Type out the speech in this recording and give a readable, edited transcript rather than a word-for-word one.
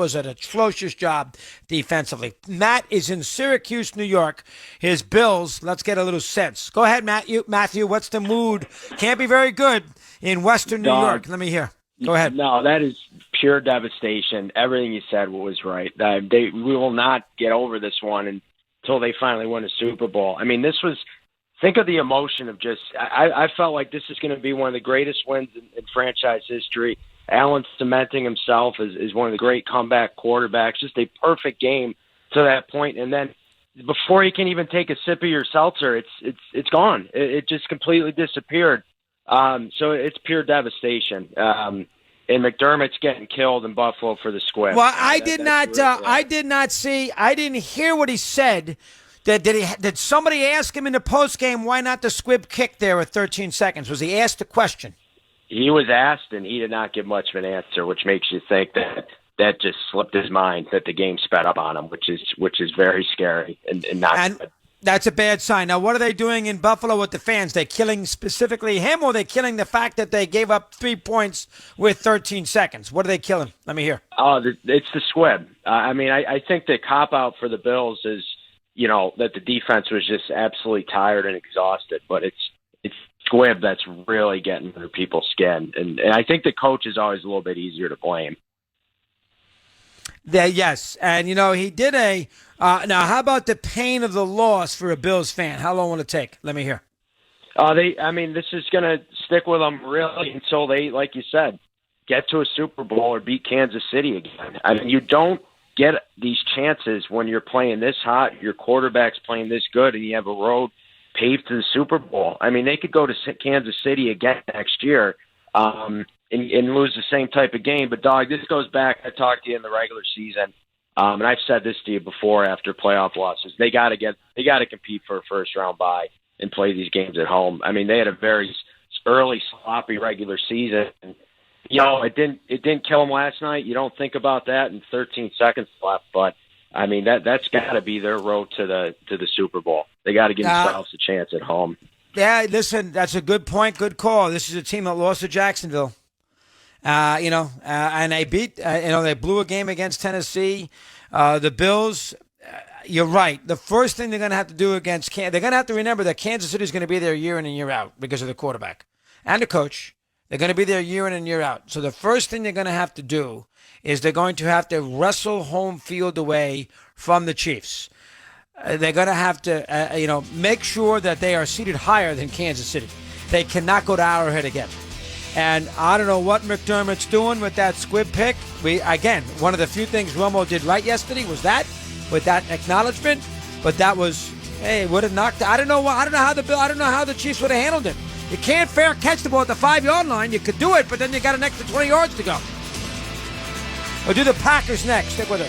was an atrocious job defensively. Matt is in Syracuse, New York. His Bills, let's get a little sense. Go ahead, Matthew, what's the mood? Can't be very good in Western New York. Let me hear. Go ahead. No, that is pure devastation. Everything you said was right. We will not get over this one until they finally win a Super Bowl. I mean, think of the emotion of just, I felt like this is going to be one of the greatest wins in franchise history. Allen cementing himself as one of the great comeback quarterbacks, just a perfect game to that point. And then before you can even take a sip of your seltzer, it's gone. It just completely disappeared. So it's pure devastation. And McDermott's getting killed in Buffalo for the squib. Well, I didn't hear what he said. Did somebody ask him in the postgame why not the squib kick there at 13 seconds? Was he asked a question? He was asked, and he did not give much of an answer, which makes you think that just slipped his mind, that the game sped up on him, which is very scary and not good. That's a bad sign. Now, what are they doing in Buffalo with the fans? They killing specifically him, or they killing the fact that they gave up 3 points with 13 seconds? What are they killing? Let me hear. Oh, it's the squib. I think the cop-out for the Bills is, that the defense was just absolutely tired and exhausted, but it's squib that's really getting under people's skin. And I think the coach is always a little bit easier to blame. Yes, and he did now how about the pain of the loss for a Bills fan? How long will it take? Let me hear. This is going to stick with them really until they, like you said, get to a Super Bowl or beat Kansas City again. I mean, you don't get these chances when you're playing this hot, your quarterback's playing this good, and you have a road paved to the Super Bowl. I mean, they could go to Kansas City again next year and lose the same type of game. But, Dog, this goes back. I talked to you in the regular season, and I've said this to you before after playoff losses. They got to compete for a first-round bye and play these games at home. I mean, they had a very early, sloppy regular season. It didn't kill them last night. You don't think about that in 13 seconds left, but I mean that's got to be their road to the Super Bowl. They got to give themselves a chance at home. Yeah, listen, that's a good point, good call. This is a team that lost to Jacksonville. And they beat. They blew a game against Tennessee. The Bills. You're right. The first thing they're going to have to do against they're going to have to remember that Kansas City is going to be there year in and year out because of the quarterback and the coach. They're going to be there year in and year out. So the first thing they're going to have to do is they're going to have to wrestle home field away from the Chiefs. They're going to have to, make sure that they are seated higher than Kansas City. They cannot go to Arrowhead again. And I don't know what McDermott's doing with that squib pick. One of the few things Romo did right yesterday was that, with that acknowledgement. But that was, would have knocked. I don't know how the Chiefs would have handled it. You can't fair catch the ball at the 5-yard line. You could do it, but then you got an extra 20 yards to go. We'll do the Packers next. Stick with us.